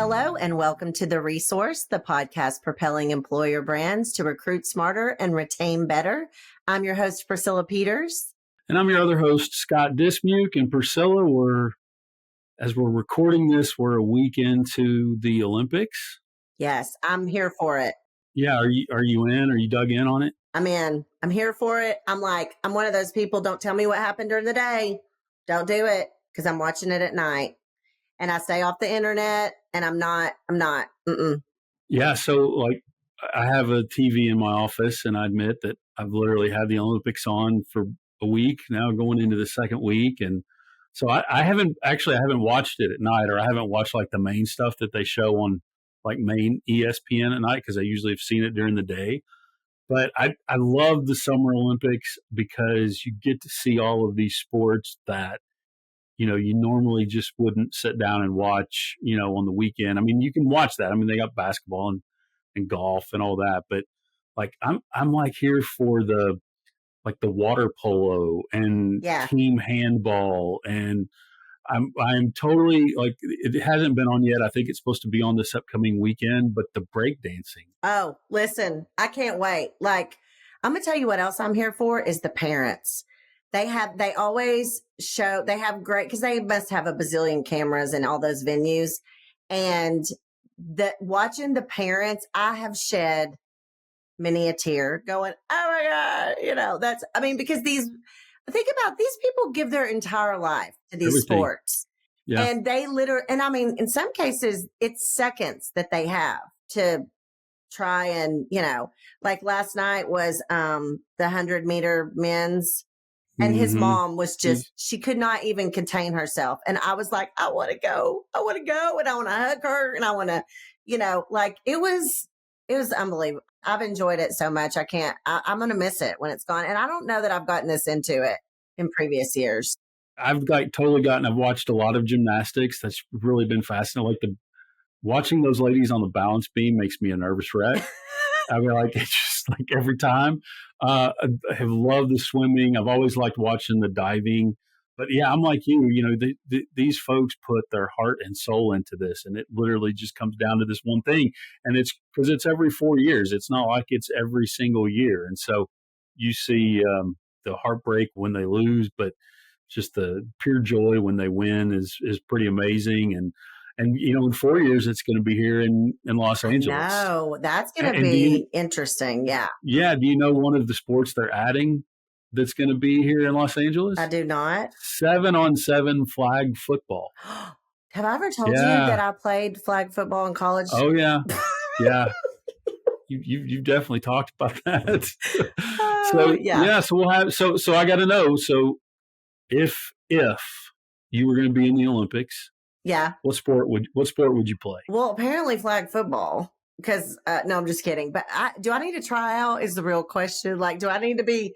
Hello and welcome to The Resource, the podcast propelling employer brands to recruit smarter and retain better. I'm your host, Priscilla Peters. And I'm your other host, Scott Dismuke. And Priscilla, as we're recording this, we're a week into the Olympics. Yes, I'm here for it. Yeah, are you in? Are you dug in on it? I'm in. I'm here for it. I'm one of those people, don't tell me what happened during the day. Don't do it because I'm watching it at night. And I stay off the internet and I'm not. Yeah. So I have a TV in my office and I admit that I've literally had the Olympics on for a week now, going into the second week. And so I haven't watched it at night, or I haven't watched like the main stuff that they show on like main ESPN at night, because I usually have seen it during the day. But I love the Summer Olympics because you get to see all of these sports that, you normally just wouldn't sit down and watch, on the weekend. I mean, you can watch that. I mean, they got basketball and golf and all that, but like, I'm like here for the water polo and team handball. And I'm totally like, it hasn't been on yet. I think it's supposed to be on this upcoming weekend, but the break dancing. Oh, listen, I can't wait. Like, I'm going to tell you what else I'm here for is the parents. They always show, they have great, because they must have a bazillion cameras in all those venues. And watching the parents, I have shed many a tear going, oh my God, because think about these people give their entire life to these sports. Yeah. And they in some cases, it's seconds that they have to try and, like last night was the 100-meter men's. And his mom was she could not even contain herself. And I was like, I want to go. And I want to hug her. And I want to, it was unbelievable. I've enjoyed it so much. I'm going to miss it when it's gone. And I don't know that I've gotten this into it in previous years. I've watched a lot of gymnastics. That's really been fascinating. Like watching those ladies on the balance beam makes me a nervous wreck. I mean, like, it's just like every time. I have loved the swimming. I've always liked watching the diving. But yeah, I'm like you, these folks put their heart and soul into this, and it literally just comes down to this one thing. And it's because it's every 4 years. It's not like it's every single year. And so you see the heartbreak when they lose, but just the pure joy when they win is pretty amazing. And in 4 years, it's going to be here in Los Angeles. No, that's going to be interesting. Yeah. Yeah. Do you know one of the sports they're adding that's going to be here in Los Angeles? I do not. 7-on-7 flag football. Have I ever told you that I played flag football in college? Oh, yeah. Yeah. You've definitely talked about that. So we'll have, so I got to know. So if you were going to be in the Olympics, yeah. What sport would you play? Well, apparently flag football, because no, I'm just kidding. But do I need to try out is the real question. Like, do I need to be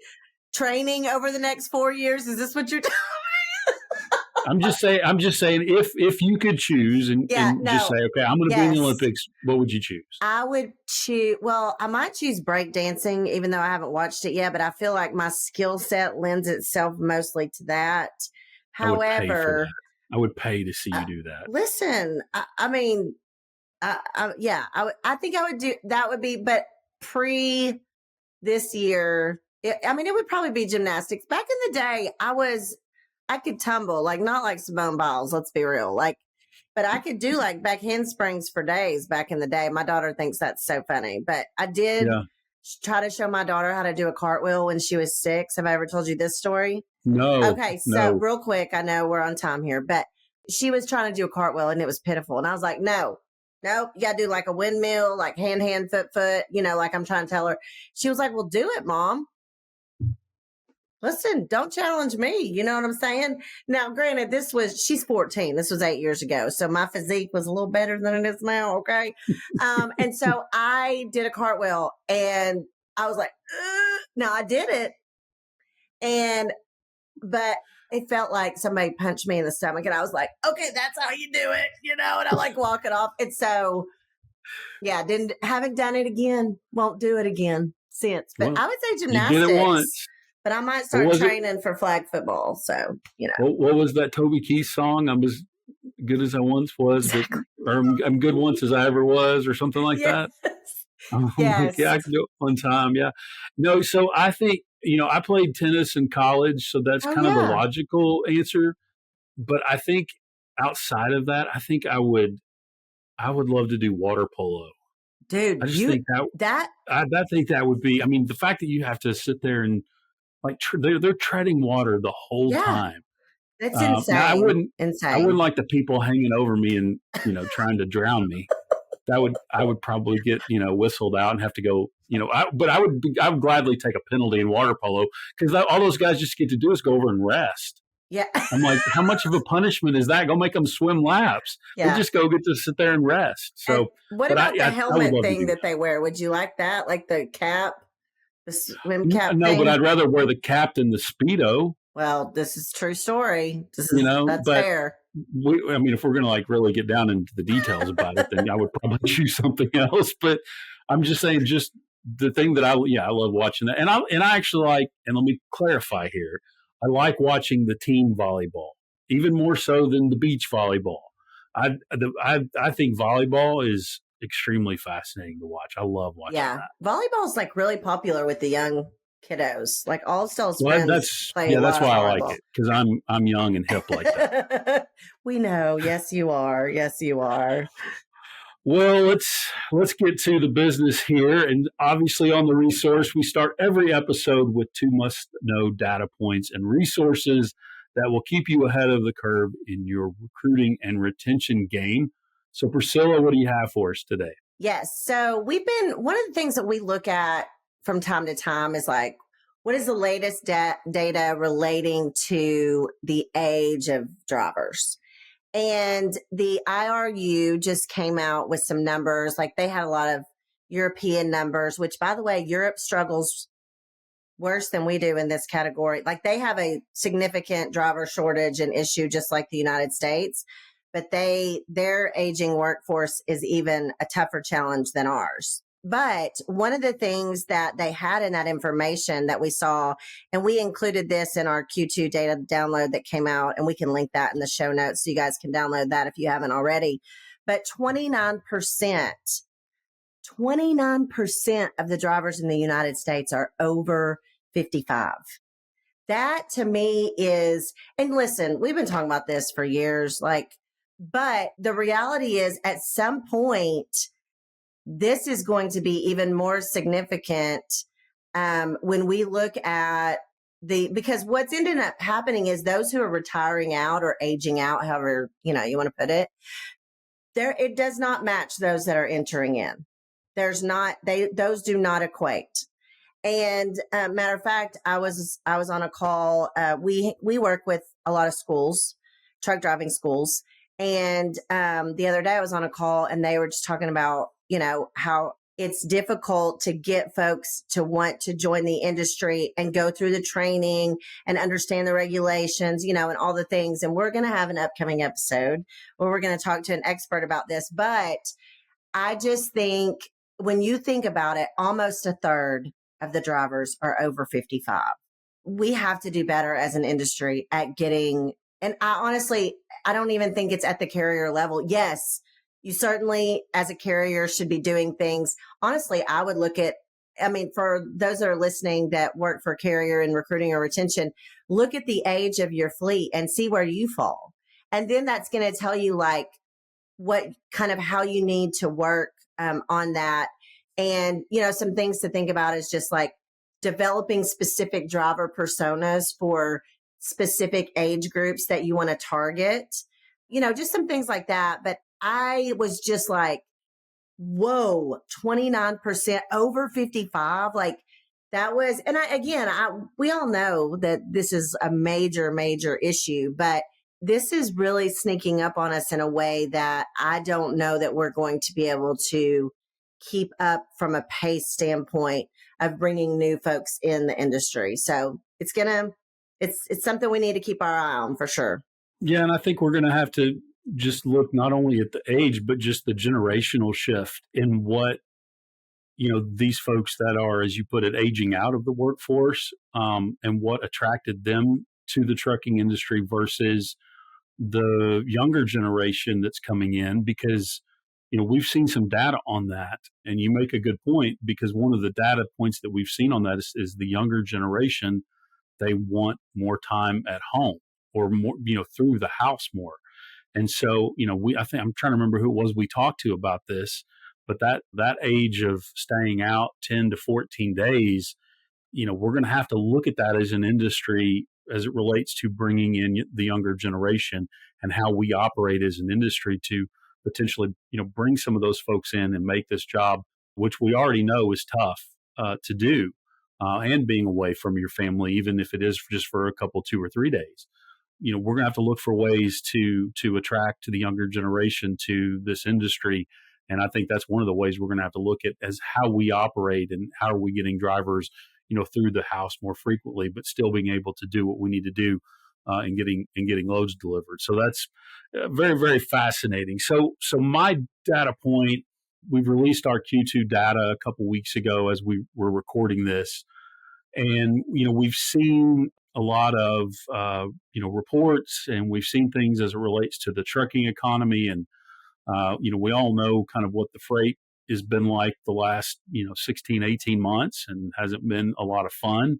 training over the next 4 years? Is this what you're telling me? I'm just saying if you could choose just say, okay, I'm going to be in the Olympics, what would you choose? I would choose, I might choose break dancing, even though I haven't watched it yet, but I feel like my skill set lends itself mostly to that. However, I would pay to see you do that. Listen, I think I would do that. Would be, but this year, it would probably be gymnastics. Back in the day, I could tumble, like not like Simone Biles. Let's be real, but I could do like back handsprings for days back in the day. My daughter thinks that's so funny, but I did try to show my daughter how to do a cartwheel when she was 6. Have I ever told you this story? No. Okay. So real quick, I know we're on time here, but she was trying to do a cartwheel and it was pitiful. And I was like, no, you got to do like a windmill, like hand, foot, like I'm trying to tell her. She was like, well, do it, Mom. Listen, don't challenge me. You know what I'm saying? Now, granted, she's 14. This was 8 years ago. So my physique was a little better than it is now. Okay. And so I did a cartwheel and I was like, now I did it. But it felt like somebody punched me in the stomach and I was like, okay, that's how you do it, and I like walk it off. And so, haven't done it again. Won't do it again since, but I would say gymnastics. You did it once. But I might start training for flag football. So, What was that Toby Keith song? good as I once was, but Exactly. or I'm good once as I ever was, or something like Yes. that. I'm like, yeah, Yes. I can do it one time. Yeah. No, so I think, I played tennis in college, so that's Oh kind of the yeah. logical answer. But I think outside of that, I think I would love to do water polo. I Dude, just think that that I think that would be. I mean, the fact that you have to sit there and like they're treading water the whole yeah, time. that's Now insane. I wouldn't Insane. like the people hanging over me and trying to drown me. I would probably get whistled out and have to go. But I would gladly take a penalty in water polo because all those guys just get to do is go over and rest. Yeah. I'm like, how much of a punishment is that? Go make them swim laps. They Yeah. just go get to sit there and rest. And So, what but about the I would helmet love to thing do that they wear? Would you like that? Like the cap, the swim that. cap No, but thing? I'd rather wear the cap than the speedo. Well, this is true story. That's But fair. I mean, if we're going to like really get down into the details about it, then I would probably choose something else. But I'm just saying, just the thing that I love watching that, and I actually like, and let me clarify here, I like watching the team volleyball even more so than the beach volleyball. I think volleyball is extremely fascinating to watch. I love watching Yeah. that. Volleyball's like really popular with the young kiddos. Like all Stell's Well, friends play a that's lot of why I like volleyball. it because I'm young and hip like that. We know. Yes, you are. Yes, you are. Well, let's get to the business here, and obviously on the resource, we start every episode with 2 must-know data points and resources that will keep you ahead of the curve in your recruiting and retention game. So, Priscilla, what do you have for us today? Yes. So one of the things that we look at from time to time is like, what is the latest data relating to the age of drivers? And the IRU just came out with some numbers. Like they had a lot of European numbers, which by the way, Europe struggles worse than we do in this category. Like they have a significant driver shortage and issue just like the United States, but their aging workforce is even a tougher challenge than ours. But one of the things that they had in that information that we saw, and we included this in our Q2 data download that came out, and we can link that in the show notes so you guys can download that if you haven't already. But 29% of the drivers in the United States are over 55. That to me is, and listen, we've been talking about this for years, but the reality is at some point, this is going to be even more significant when we look at because what's ended up happening is those who are retiring out or aging out, however, you want to put it, it does not match those that are entering in. Those do not equate. And matter of fact, I was on a call. We work with a lot of schools, truck driving schools, and the other day I was on a call and they were just talking about how it's difficult to get folks to want to join the industry and go through the training and understand the regulations, and all the things. And we're going to have an upcoming episode where we're going to talk to an expert about this. But I just think when you think about it, almost a third of the drivers are over 55. We have to do better as an industry at getting, and I don't even think it's at the carrier level. Yes, you certainly as a carrier should be doing things. Honestly, I would for those that are listening that work for carrier in recruiting or retention, look at the age of your fleet and see where you fall. And then that's going to tell you what kind of how you need to work on that. And, some things to think about is just like developing specific driver personas for specific age groups that you want to target, just some things like that. But I was just like, whoa, 29% over 55. Like that was, and we all know that this is a major, major issue, but this is really sneaking up on us in a way that I don't know that we're going to be able to keep up from a pace standpoint of bringing new folks in the industry. So it's something we need to keep our eye on for sure. Yeah, and I think we're going to have to just look not only at the age, but just the generational shift in what, these folks that are, as you put it, aging out of the workforce, and what attracted them to the trucking industry versus the younger generation that's coming in, because we've seen some data on that, and you make a good point, because one of the data points that we've seen on that is the younger generation, they want more time at home, or more, through the house more. And so, I think I'm trying to remember who it was we talked to about this, but that age of staying out 10 to 14 days, we're going to have to look at that as an industry as it relates to bringing in the younger generation, and how we operate as an industry to potentially, bring some of those folks in and make this job, which we already know is tough to do, and being away from your family, even if it is just for a couple, 2 or 3 days. We're going to have to look for ways to attract to the younger generation to this industry. And I think that's one of the ways we're going to have to look at as how we operate, and how are we getting drivers, through the house more frequently, but still being able to do what we need to do, and getting loads delivered. So that's very, very fascinating. So my data point, we've released our Q2 data a couple weeks ago as we were recording this, and we've seen a lot of reports, and we've seen things as it relates to the trucking economy, and we all know kind of what the freight has been like the last 16, 18 months, and hasn't been a lot of fun.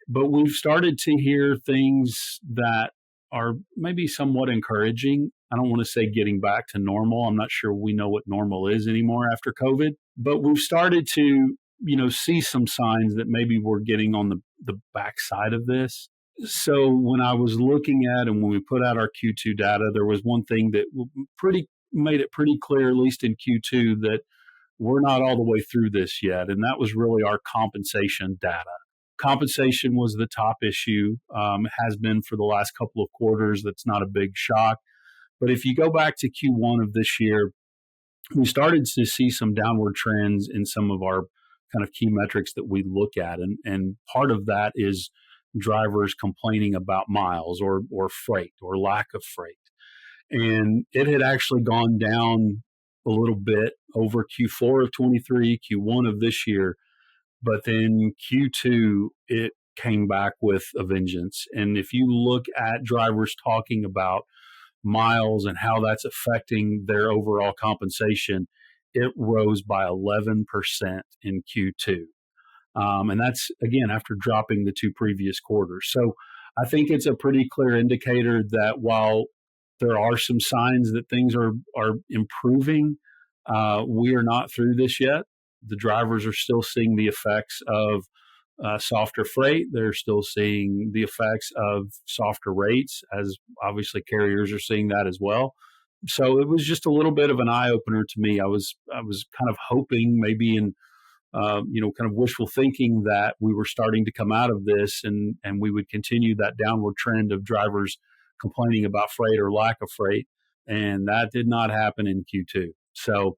But we've started to hear things that are maybe somewhat encouraging. I don't want to say getting back to normal. I'm not sure we know what normal is anymore after COVID, but we've started to see some signs that maybe we're getting on the backside of this. So when I was looking at, and when we put out our Q2 data, there was one thing that made it pretty clear, at least in Q2, that we're not all the way through this yet. And that was really our compensation data. Compensation was the top issue, has been for the last couple of quarters. That's not a big shock. But if you go back to Q1 of this year, we started to see some downward trends in some of our kind of key metrics that we look at. And part of that is drivers complaining about miles, or freight, or lack of freight. And it had actually gone down a little bit over Q4 of 23, Q1 of this year. But then Q2, it came back with a vengeance. And if you look at drivers talking about miles and how that's affecting their overall compensation, it rose by 11% in Q2. And that's, again, after dropping the two previous quarters. So I think it's a pretty clear indicator that while there are some signs that things are improving, we are not through this yet. The drivers are still seeing the effects of softer freight. They're still seeing the effects of softer rates, as obviously carriers are seeing that as well. So it was just a little bit of an eye opener to me. I was kind of hoping, maybe in kind of wishful thinking, that we were starting to come out of this, and we would continue that downward trend of drivers complaining about freight or lack of freight. And that did not happen in Q2. So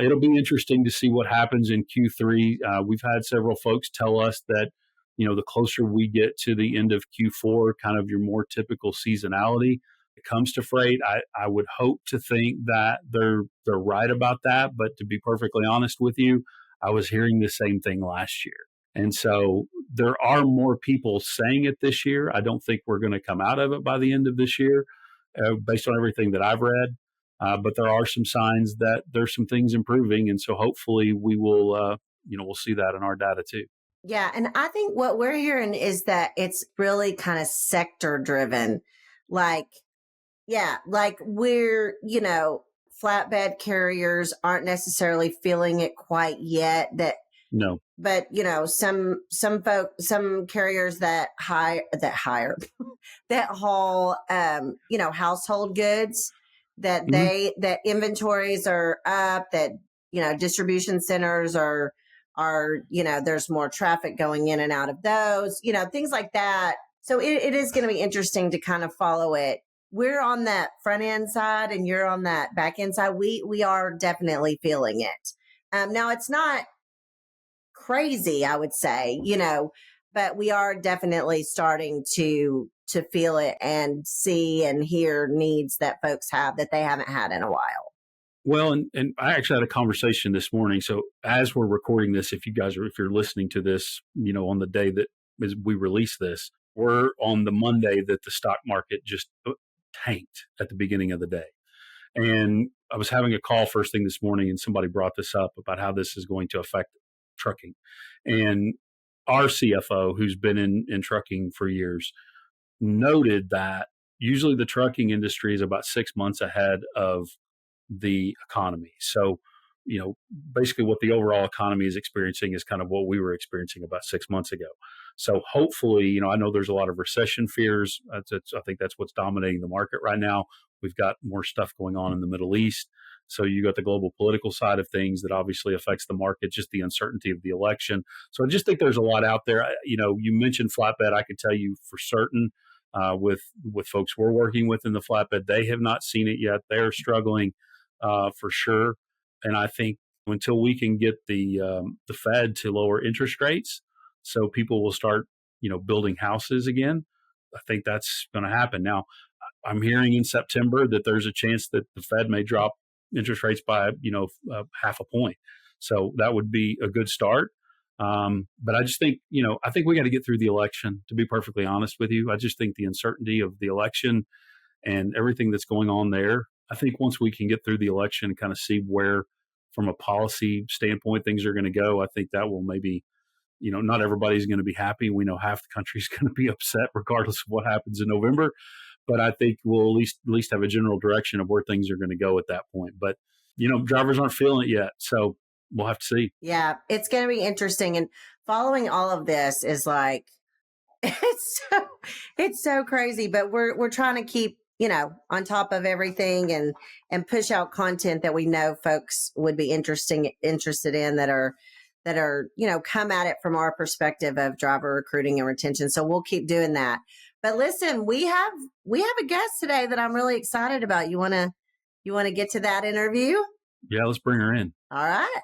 it'll be interesting to see what happens in Q3. We've had several folks tell us that, the closer we get to the end of Q4, kind of your more typical seasonality, it comes to freight. I would hope to think that they're right about that. But to be perfectly honest with you, I was hearing the same thing last year. And so there are more people saying it this year. I don't think we're going to come out of it by the end of this year, based on everything that I've read. But there are some signs that there's some things improving. And so hopefully we will, we'll see that in our data too. Yeah. And I think what we're hearing is that it's really kind of sector driven. Like we're, flatbed carriers aren't necessarily feeling it quite yet. No. But some carriers that hire that haul household goods, that that inventories are up, that distribution centers are there's more traffic going in and out of those, things like that. So it is going to be interesting to kind of follow it. We're on that front end side and you're on that back end side. We are definitely feeling it. Now it's not crazy, I would say, but we are definitely starting to feel it and see and hear needs that folks have that they haven't had in a while. Well, and I actually had a conversation this morning. So as we're recording this, if you're listening to this, on the day that we release this, we're on the Monday that the stock market just tanked at the beginning of the day. And I was having a call first thing this morning, and somebody brought this up about how this is going to affect trucking. And our CFO, who's been in trucking for years, noted that usually the trucking industry is about 6 months ahead of the economy. So, basically what the overall economy is experiencing is kind of what we were experiencing about 6 months ago. So hopefully, I know there's a lot of recession fears. I think that's what's dominating the market right now. We've got more stuff going on in the Middle East. So you got the global political side of things that obviously affects the market, just the uncertainty of the election. So I just think there's a lot out there. You mentioned flatbed. I can tell you for certain with folks we're working with in the flatbed, they have not seen it yet. They're struggling for sure. And I think until we can get the Fed to lower interest rates, so people will start, building houses again, I think that's going to happen. Now, I'm hearing in September that there's a chance that the Fed may drop interest rates by, half a point. So that would be a good start. But I just think, I think we got to get through the election, to be perfectly honest with you. I just think the uncertainty of the election and everything that's going on there, I think once we can get through the election and kind of see where, from a policy standpoint, things are going to go, I think that will maybe, not everybody's going to be happy. We know half the country's going to be upset regardless of what happens in November. But I think we'll at least have a general direction of where things are going to go at that point. But, drivers aren't feeling it yet. So we'll have to see. Yeah, it's going to be interesting. And following all of this is like, it's so crazy, but we're trying to keep, on top of everything and push out content that we know folks would be interested in that are, come at it from our perspective of driver recruiting and retention. So we'll keep doing that. But listen, we have a guest today that I'm really excited about. You want to get to that interview? Yeah, let's bring her in. All right.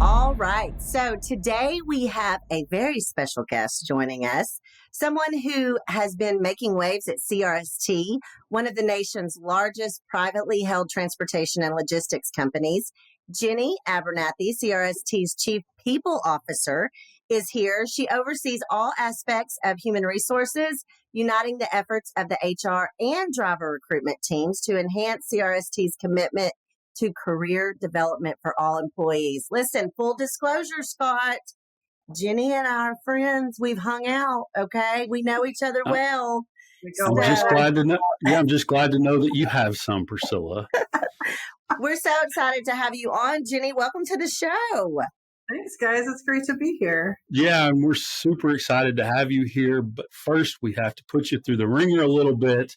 All right. So today we have a very special guest joining us, someone who has been making waves at CRST, one of the nation's largest privately held transportation and logistics companies. Jenny Abernathy, CRST's Chief People Officer, is here. She oversees all aspects of human resources, uniting the efforts of the HR and driver recruitment teams to enhance CRST's commitment to career development for all employees. Listen, full disclosure, Scott, Jenny and I are friends. We've hung out, okay? We know each other well. I'm just glad to know. Yeah, I'm just glad to know that you have some, Priscilla. We're so excited to have you on, Jenny. Welcome to the show. Thanks, guys. It's great to be here. Yeah, and we're super excited to have you here. But first, we have to put you through the ringer a little bit.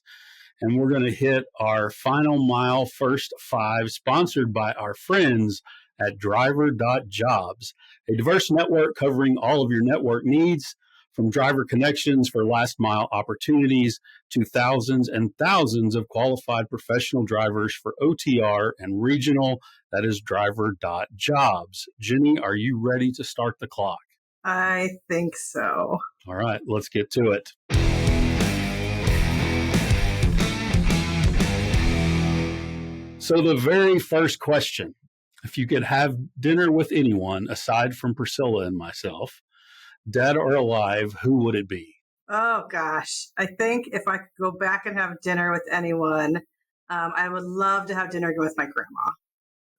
And we're going to hit our final mile first 5, sponsored by our friends at driver.jobs, a diverse network covering all of your network needs, from driver connections for last mile opportunities to thousands and thousands of qualified professional drivers for OTR and regional. That is driver.jobs. Jenny, are you ready to start the clock? I think so. All right, let's get to it. So the very first question, if you could have dinner with anyone aside from Priscilla and myself, dead or alive, who would it be? Oh, gosh. I think if I could go back and have dinner with anyone, I would love to have dinner with my grandma.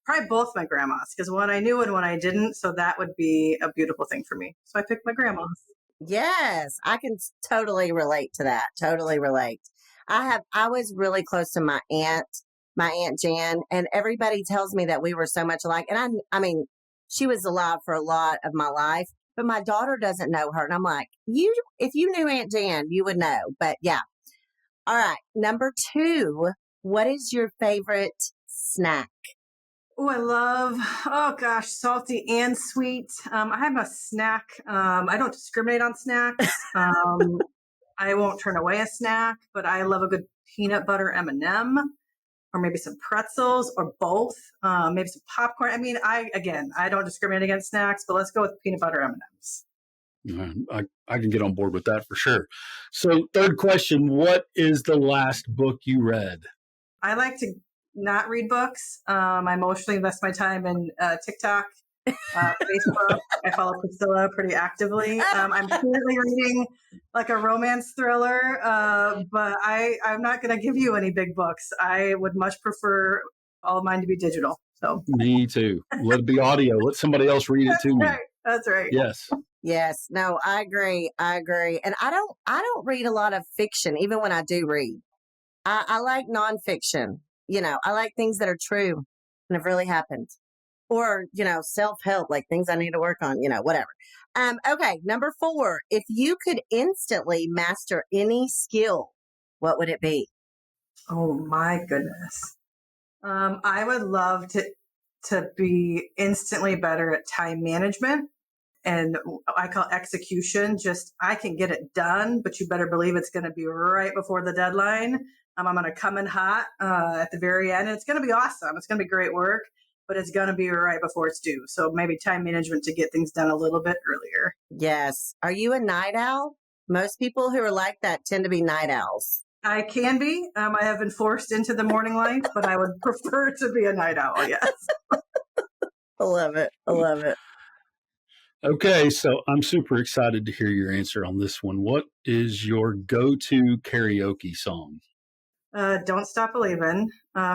Probably both my grandmas, because one I knew and one I didn't. So that would be a beautiful thing for me. So I picked my grandmas. Yes, I can totally relate to that. Totally relate. I was really close to my Aunt Jan, and everybody tells me that we were so much alike. And I mean, she was alive for a lot of my life, but my daughter doesn't know her. And I'm like, if you knew Aunt Jan, you would know. But yeah. All right. Number 2, what is your favorite snack? Oh gosh, salty and sweet. I have a snack. I don't discriminate on snacks. I won't turn away a snack, but I love a good peanut butter M&M, or maybe some pretzels, or both. Maybe some popcorn. I mean, I don't discriminate against snacks, but let's go with peanut butter M&Ms. I can get on board with that for sure. So third question, what is the last book you read? I like to not read books. I emotionally invest my time in TikTok Facebook. I follow Priscilla pretty actively. I'm currently reading like a romance thriller, but I'm not going to give you any big books. I would much prefer all of mine to be digital. So Me too. Let it be audio. Let somebody else read it to me. right. That's right. Yes. Yes. No, I agree. And I don't read a lot of fiction, even when I do read. I like nonfiction. I like things that are true and have really happened. Or, self-help, like things I need to work on, whatever. Okay. Number 4, if you could instantly master any skill, what would it be? Oh my goodness. I would love to be instantly better at time management. And I call execution. Just I can get it done, but you better believe it's going to be right before the deadline. I'm going to come in hot at the very end, and it's going to be awesome. It's going to be great work, but it's going to be right before it's due. So maybe time management to get things done a little bit earlier. Yes. Are you a night owl? Most people who are like that tend to be night owls. I can be. I have been forced into the morning life, but I would prefer to be a night owl. Yes. I love it. I love it. Okay, so I'm super excited to hear your answer on this one. What is your go-to karaoke song? Don't Stop Believin',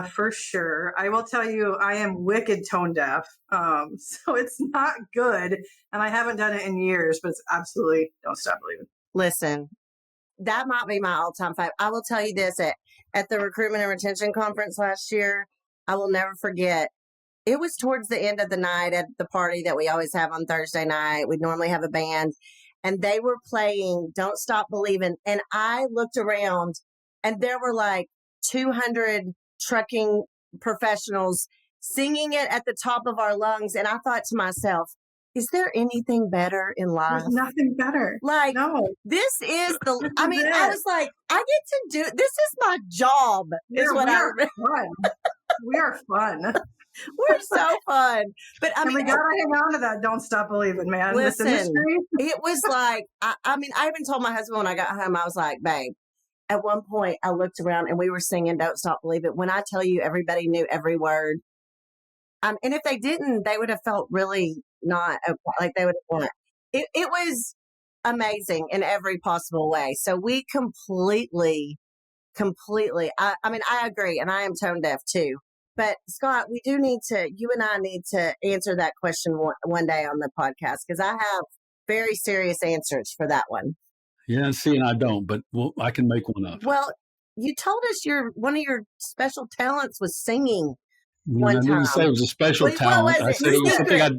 for sure. I will tell you, I am wicked tone deaf, so it's not good, and I haven't done it in years, but it's absolutely Don't Stop Believin'. Listen, that might be my all-time fave. I will tell you this, at the recruitment and retention conference last year, I will never forget. It was towards the end of the night at the party that we always have on Thursday night. We normally have a band, and they were playing Don't Stop Believin'. And I looked around, and there were like 200 trucking professionals singing it at the top of our lungs. And I thought to myself, is there anything better in life? There's nothing better. Like, no. This is I was like, I get to do, this is my job, is what I remember. Fun. We are fun. We're so fun. But I mean, we gotta hang on to that Don't Stop Believin', man. Listen, this industry. It was like, I even told my husband when I got home, I was like, babe, at one point I looked around and we were singing Don't Stop Believin'. When I tell you everybody knew every word. And if they didn't, they would have felt really not okay. Like they would have won. It was amazing in every possible way. So we completely, I agree. And I am tone deaf too. But Scott, you and I need to answer that question one day on the podcast, because I have very serious answers for that one. Yeah, see, and I don't, but I can make one up. Well, you told us one of your special talents was singing. I didn't say it was a special talent. I said it was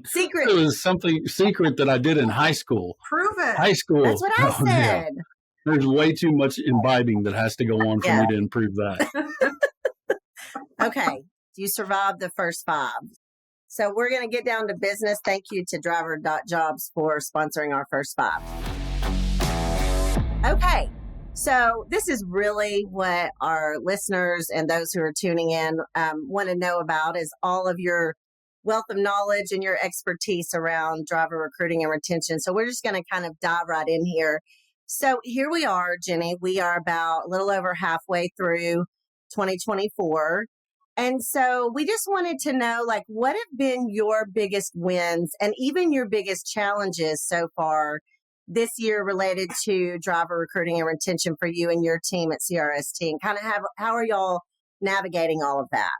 secret. It was something secret that I did in high school. Prove it. High school. That's what I said. Yeah. There's way too much imbibing that has to go on for me to improve that. Okay. You survived the first 5. So we're going to get down to business. Thank you to driver.jobs for sponsoring our first 5. Okay. So this is really what our listeners and those who are tuning in want to know about, is all of your wealth of knowledge and your expertise around driver recruiting and retention. So we're just going to kind of dive right in here. So here we are, Jenny. We are about a little over halfway through 2024. And so we just wanted to know, like, what have been your biggest wins and even your biggest challenges so far this year related to driver recruiting and retention for you and your team at CRST, and kind of how are y'all navigating all of that?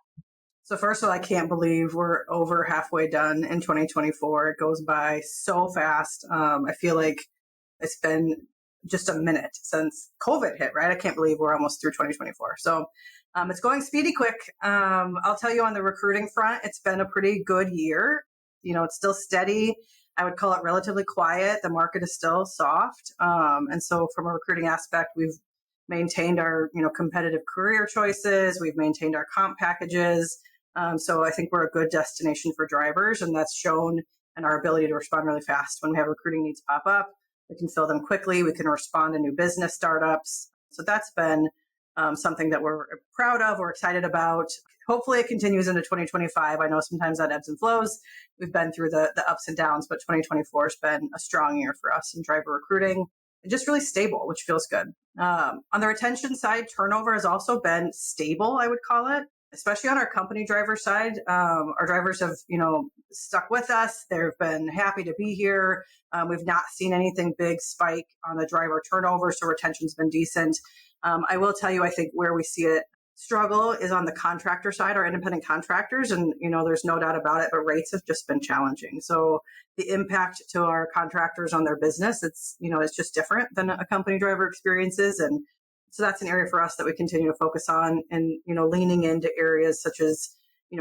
So first of all, I can't believe we're over halfway done in 2024. It goes by so fast. I feel like it's been just a minute since COVID hit, right? I can't believe we're almost through 2024. So it's going speedy quick. I'll tell you, on the recruiting front, it's been a pretty good year. It's still steady. I would call it relatively quiet. The market is still soft. And so from a recruiting aspect, we've maintained our, competitive career choices. We've maintained our comp packages. So I think we're a good destination for drivers, and that's shown in our ability to respond really fast when we have recruiting needs pop up. We can fill them quickly. We can respond to new business startups. So that's been something that we're proud of, we're excited about. Hopefully it continues into 2025. I know sometimes that ebbs and flows. We've been through the ups and downs, but 2024 has been a strong year for us in driver recruiting, and just really stable, which feels good. On the retention side, turnover has also been stable, I would call it. especially on our company driver side. Our drivers have, stuck with us. They've been happy to be here. We've not seen anything big spike on the driver turnover, so retention's been decent. I will tell you, I think where we see it struggle is on the contractor side, our independent contractors. And, there's no doubt about it, but rates have just been challenging. So the impact to our contractors on their business, it's just different than a company driver experiences. And so that's an area for us that we continue to focus on and, leaning into areas such as,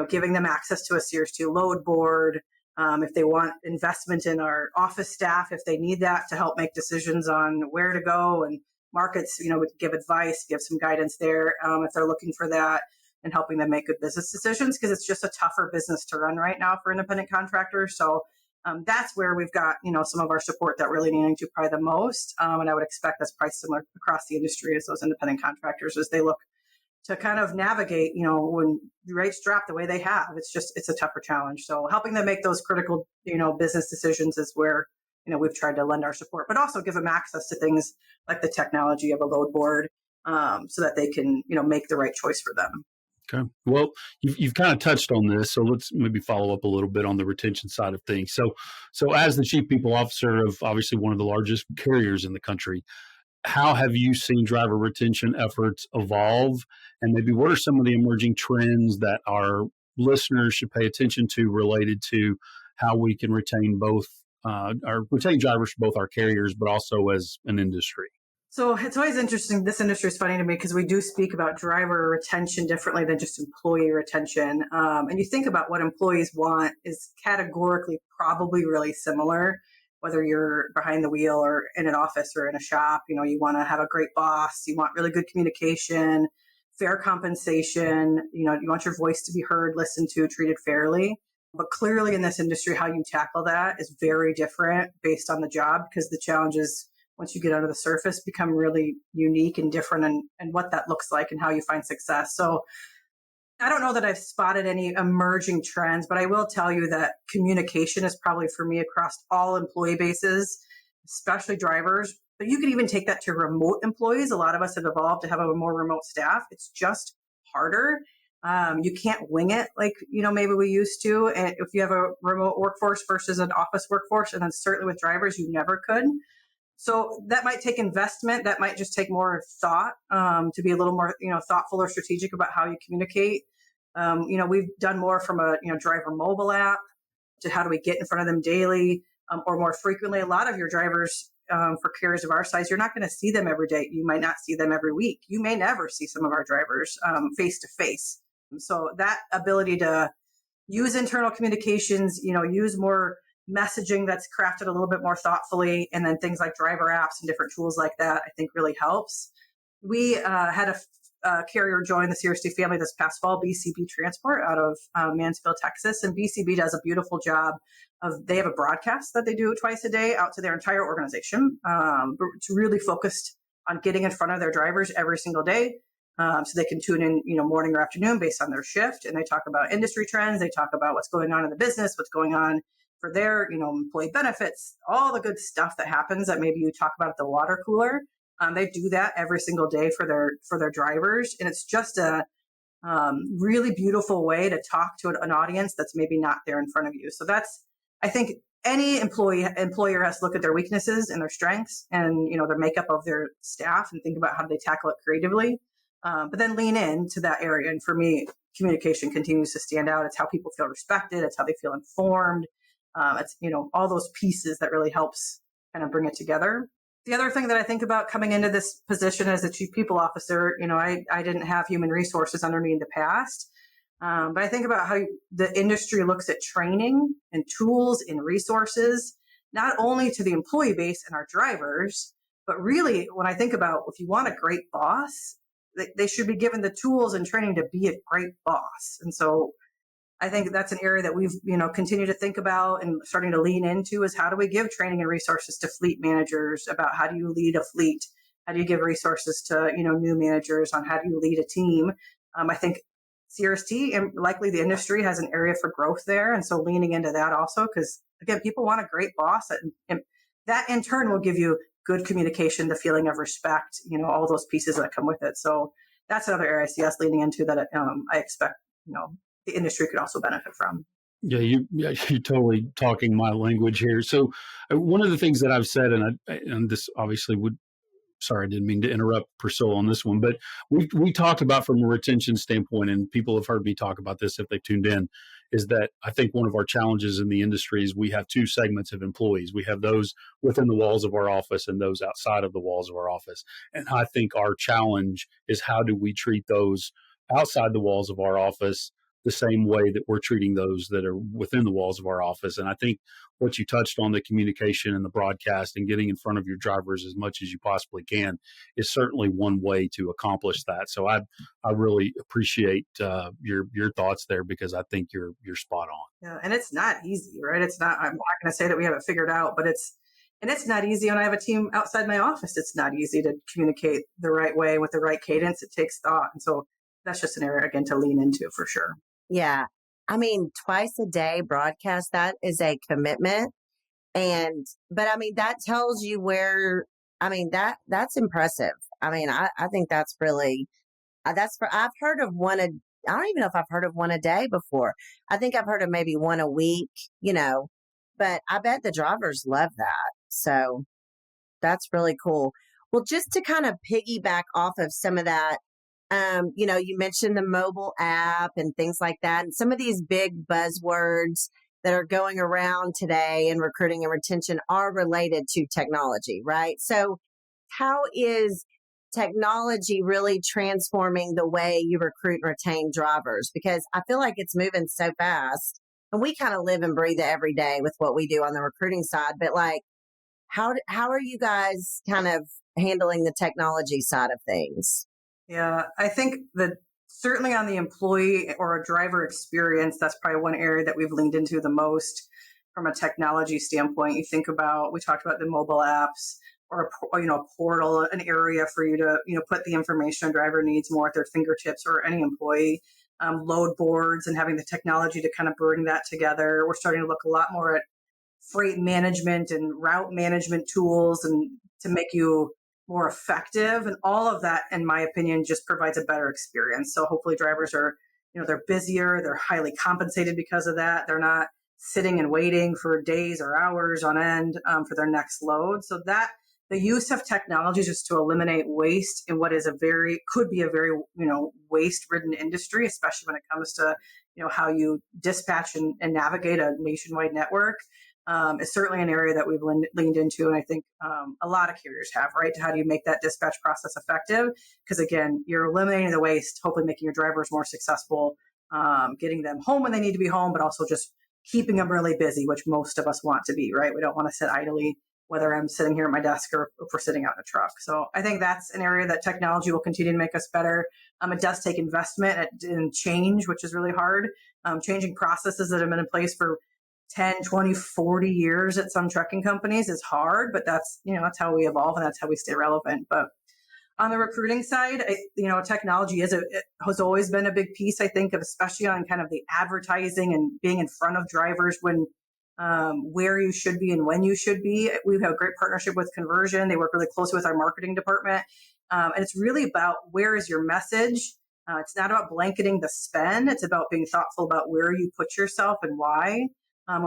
giving them access to a CRST load board. If they want investment in our office staff, if they need that to help make decisions on where to go and markets, we can give advice, give some guidance there if they're looking for that, and helping them make good business decisions, because it's just a tougher business to run right now for independent contractors. So that's where we've got, some of our support that really needing to probably the most. And I would expect that's probably similar across the industry as those independent contractors as they look to kind of navigate, when rates drop the way they have. It's a tougher challenge. So helping them make those critical, business decisions is where, we've tried to lend our support, but also give them access to things like the technology of a load board, so that they can, make the right choice for them. Okay. Well, you've kind of touched on this, so let's maybe follow up a little bit on the retention side of things. So as the chief people officer of obviously one of the largest carriers in the country, how have you seen driver retention efforts evolve? And maybe what are some of the emerging trends that our listeners should pay attention to related to how we can retain retain drivers for both our carriers, but also as an industry? So it's always interesting. This industry is funny to me because we do speak about driver retention differently than just employee retention. And you think about what employees want is categorically probably really similar, whether you're behind the wheel or in an office or in a shop. You want to have a great boss. You want really good communication, fair compensation. You want your voice to be heard, listened to, treated fairly. But clearly in this industry, how you tackle that is very different based on the job, because the challenges, once you get under the surface, become really unique and different, and what that looks like and how you find success. So I don't know that I've spotted any emerging trends, but I will tell you that communication is probably for me across all employee bases, especially drivers. But you can even take that to remote employees. A lot of us have evolved to have a more remote staff. It's just harder. You can't wing it like, maybe we used to. And if you have a remote workforce versus an office workforce, and then certainly with drivers, you never could. So that might take investment. That might just take more thought, to be a little more, thoughtful or strategic about how you communicate. We've done more from a, driver mobile app to how do we get in front of them daily, or more frequently. A lot of your drivers, for carriers of our size, you're not going to see them every day. You might not see them every week. You may never see some of our drivers face to face. So that ability to use internal communications, use more messaging that's crafted a little bit more thoughtfully, and then things like driver apps and different tools like that, I think really helps. We had a carrier join the CRST family this past fall, BCB Transport out of Mansfield, Texas. And BCB does a beautiful job they have a broadcast that they do twice a day out to their entire organization. It's really focused on getting in front of their drivers every single day. So they can tune in, morning or afternoon based on their shift. And they talk about industry trends. They talk about what's going on in the business, what's going on for their, employee benefits, all the good stuff that happens that maybe you talk about at the water cooler. They do that every single day for their drivers. And it's just a really beautiful way to talk to an audience that's maybe not there in front of you. So I think any employer has to look at their weaknesses and their strengths and, their makeup of their staff and think about how they tackle it creatively. But then lean into that area. And for me, communication continues to stand out. It's how people feel respected. It's how they feel informed. It's, all those pieces that really helps kind of bring it together. The other thing that I think about coming into this position as a chief people officer, I didn't have human resources under me in the past. But I think about how the industry looks at training and tools and resources, not only to the employee base and our drivers, but really when I think about if you want a great boss, they should be given the tools and training to be a great boss. And so I think that's an area that we've, continued to think about and starting to lean into is how do we give training and resources to fleet managers about how do you lead a fleet? How do you give resources to, new managers on how do you lead a team? I think CRST and likely the industry has an area for growth there. And so leaning into that also, because again, people want a great boss and that in turn will give you good communication, the feeling of respect, all those pieces that come with it. So that's another area I see us leaning into that I expect, the industry could also benefit from. You're totally talking my language here. So one of the things that I've said, and this obviously would, sorry, I didn't mean to interrupt Priscilla on this one, but we talked about from a retention standpoint, and people have heard me talk about this if they tuned in, is that I think one of our challenges in the industry is we have two segments of employees. We have those within the walls of our office and those outside of the walls of our office. And I think our challenge is how do we treat those outside the walls of our office the same way that we're treating those that are within the walls of our office. And I think what you touched on, the communication and the broadcast and getting in front of your drivers as much as you possibly can, is certainly one way to accomplish that. So I really appreciate your thoughts there, because I think you're spot on. Yeah, and it's not easy, right? It's not. I'm not going to say that we have it figured out, but it's not easy. When I have a team outside my office, it's not easy to communicate the right way with the right cadence. It takes thought, and so that's just an area again to lean into for sure. Yeah. I mean, twice a day broadcast, that is a commitment. But I mean, that tells you where, I mean, that's impressive. I mean, I think that's really, I've heard of one, I don't even know if I've heard of one a day before. I think I've heard of maybe one a week, but I bet the drivers love that. So that's really cool. Well, just to kind of piggyback off of some of that, you mentioned the mobile app and things like that, and some of these big buzzwords that are going around today in recruiting and retention are related to technology, right? So how is technology really transforming the way you recruit and retain drivers? Because I feel like it's moving so fast, and we kind of live and breathe it every day with what we do on the recruiting side. But like, how are you guys kind of handling the technology side of things? Yeah, I think that certainly on the employee or a driver experience, that's probably one area that we've leaned into the most from a technology standpoint. You think about, we talked about the mobile apps or a portal, an area for you to put the information a driver needs more at their fingertips, or any employee. Load boards and having the technology to kind of bring that together. We're starting to look a lot more at freight management and route management tools, and to make you more effective. And all of that, in my opinion, just provides a better experience. So hopefully drivers are, they're busier, they're highly compensated because of that. They're not sitting and waiting for days or hours on end for their next load. So that the use of technology just to eliminate waste in what is could be a very, waste-ridden industry, especially when it comes to, how you dispatch and navigate a nationwide network. Is certainly an area that we've leaned into, and I think a lot of carriers have, right? How do you make that dispatch process effective? Because again, you're eliminating the waste, hopefully making your drivers more successful, getting them home when they need to be home, but also just keeping them really busy, which most of us want to be, right? We don't want to sit idly, whether I'm sitting here at my desk or if we're sitting out in a truck. So I think that's an area that technology will continue to make us better. It does take investment and change, which is really hard. Changing processes that have been in place for 10, 20, 40 years at some trucking companies is hard, but that's how we evolve and that's how we stay relevant. But on the recruiting side, technology has always been a big piece, I think, of especially on kind of the advertising and being in front of drivers when where you should be and when you should be. We have a great partnership with Conversion. They work really closely with our marketing department. And it's really about where is your message. It's not about blanketing the spend. It's about being thoughtful about where you put yourself and why.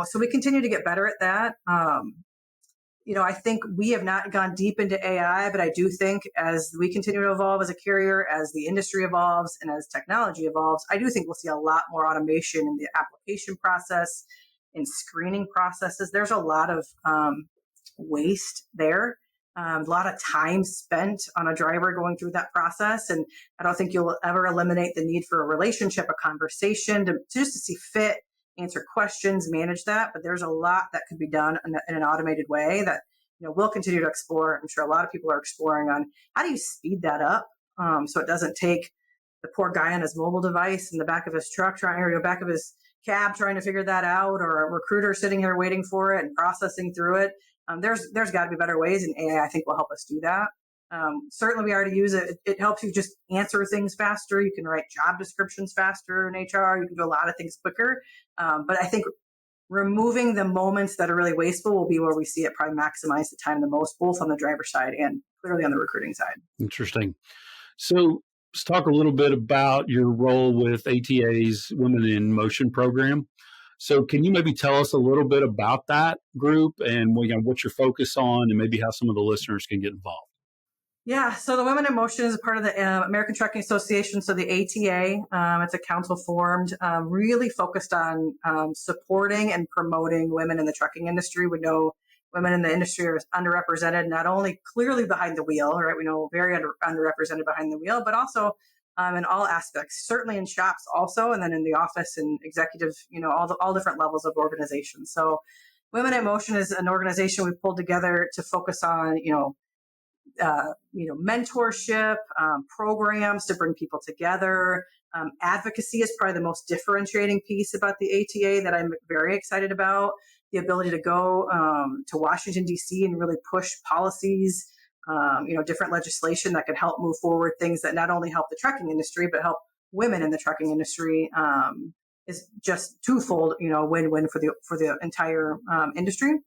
So we continue to get better at that. I think we have not gone deep into AI, but I do think as we continue to evolve as a carrier, as the industry evolves and as technology evolves, I do think we'll see a lot more automation in the application process, in screening processes. There's a lot of waste there, a lot of time spent on a driver going through that process. And I don't think you'll ever eliminate the need for a relationship, a conversation, just to see fit, answer questions, manage that. But there's a lot that could be done in an automated way that we'll continue to explore. I'm sure a lot of people are exploring on how do you speed that up so it doesn't take the poor guy on his mobile device in the back of his truck back of his cab trying to figure that out, or a recruiter sitting here waiting for it and processing through it. There's got to be better ways, and AI I think will help us do that. Certainly we already use it. It helps you just answer things faster. You can write job descriptions faster in HR. You can do a lot of things quicker. But I think removing the moments that are really wasteful will be where we see it probably maximize the time the most, both on the driver side and clearly on the recruiting side. Interesting. So let's talk a little bit about your role with ATA's Women in Motion program. So can you maybe tell us a little bit about that group and what you're focused on and maybe how some of the listeners can get involved? Yeah, so the Women in Motion is a part of the American Trucking Association. So the ATA, it's a council formed, really focused on supporting and promoting women in the trucking industry. We know women in the industry are underrepresented, not only clearly behind the wheel, right? We know very underrepresented behind the wheel, but also in all aspects, certainly in shops also, and then in the office and executive, all different levels of organizations. So Women in Motion is an organization we've pulled together to focus on, mentorship, programs to bring people together. Advocacy is probably the most differentiating piece about the ATA that I'm very excited about. The ability to go to Washington, D.C. and really push policies, different legislation that could help move forward things that not only help the trucking industry, but help women in the trucking industry is just twofold, win-win for the entire industry.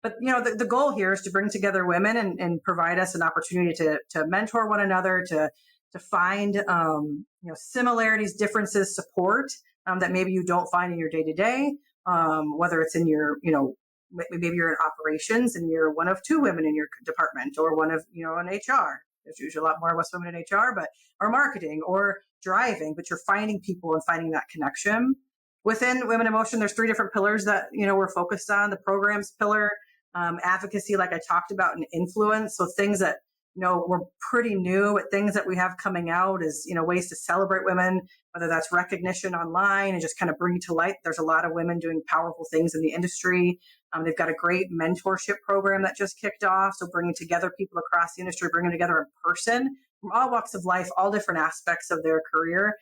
But, the goal here is to bring together women and provide us an opportunity to mentor one another, to find, similarities, differences, support that maybe you don't find in your day to day, whether it's in your, maybe you're in operations and you're one of two women in your department or one of, in HR. There's usually a lot more of us women in HR, or marketing or driving, but you're finding people and finding that connection. Within Women in Motion, there's 3 different pillars that, we're focused on. The programs pillar, advocacy, like I talked about, and influence. So things that, we're pretty new, but things that we have coming out is, ways to celebrate women, whether that's recognition online and just kind of bring to light. There's a lot of women doing powerful things in the industry. They've got a great mentorship program that just kicked off. So bringing together people across the industry, bringing together in person from all walks of life, all different aspects of their career.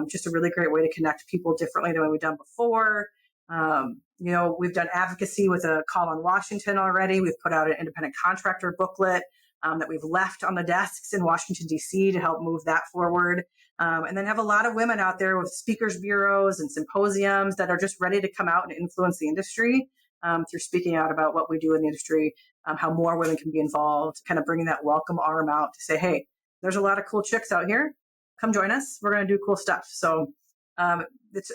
Just a really great way to connect people differently than we've done before. We've done advocacy with a call on Washington already. We've put out an independent contractor booklet that we've left on the desks in Washington, D.C. to help move that forward. And then have a lot of women out there with speakers bureaus and symposiums that are just ready to come out and influence the industry through speaking out about what we do in the industry, how more women can be involved, kind of bringing that welcome arm out to say, hey, there's a lot of cool chicks out here. Come join us. We're going to do cool stuff. So it's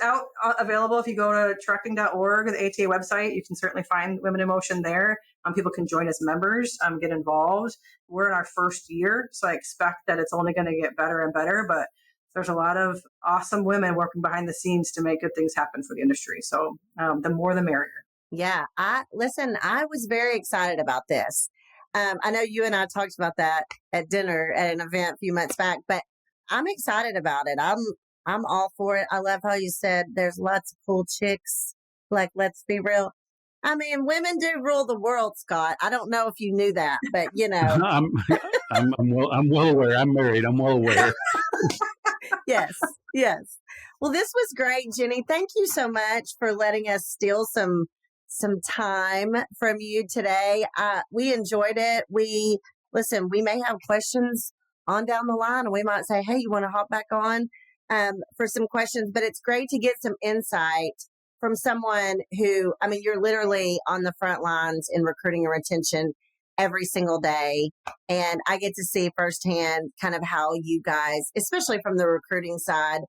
available if you go to trucking.org, the ATA website. You can certainly find Women in Motion there. People can join as members, get involved. We're in our first year, so I expect that it's only going to get better and better. But there's a lot of awesome women working behind the scenes to make good things happen for the industry. So the more the merrier. Yeah, I was very excited about this. I know you and I talked about that at dinner at an event a few months back, but I'm excited about it. I'm all for it. I love how you said there's lots of cool chicks. Like, let's be real. I mean, women do rule the world, Scott. I don't know if you knew that, but I'm well aware. I'm married. I'm well aware. Yes. Well, this was great, Jenny. Thank you so much for letting us steal some time from you today. We enjoyed it. We may have questions on down the line, and we might say, hey, you want to hop back on for some questions, but it's great to get some insight from someone who, you're literally on the front lines in recruiting and retention every single day. And I get to see firsthand kind of how you guys, especially from the recruiting side,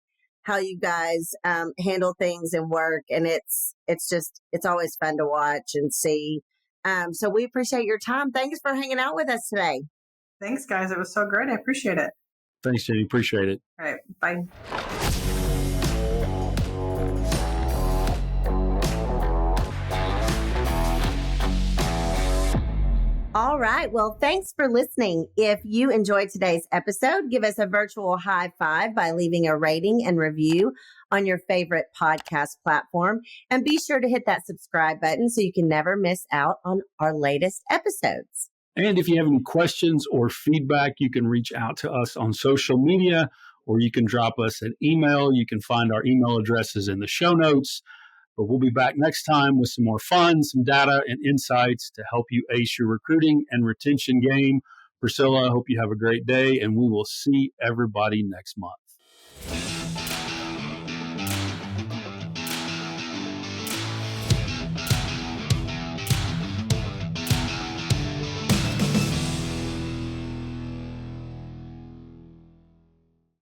how you guys handle things and work. And it's always fun to watch and see. So we appreciate your time. Thanks for hanging out with us today. Thanks, guys. It was so great. I appreciate it. Thanks, Jenny. Appreciate it. All right. Bye. All right. Well, thanks for listening. If you enjoyed today's episode, give us a virtual high five by leaving a rating and review on your favorite podcast platform. And be sure to hit that subscribe button so you can never miss out on our latest episodes. And if you have any questions or feedback, you can reach out to us on social media, or you can drop us an email. You can find our email addresses in the show notes. But we'll be back next time with some more fun, some data and insights to help you ace your recruiting and retention game. Priscilla, I hope you have a great day, and we will see everybody next month.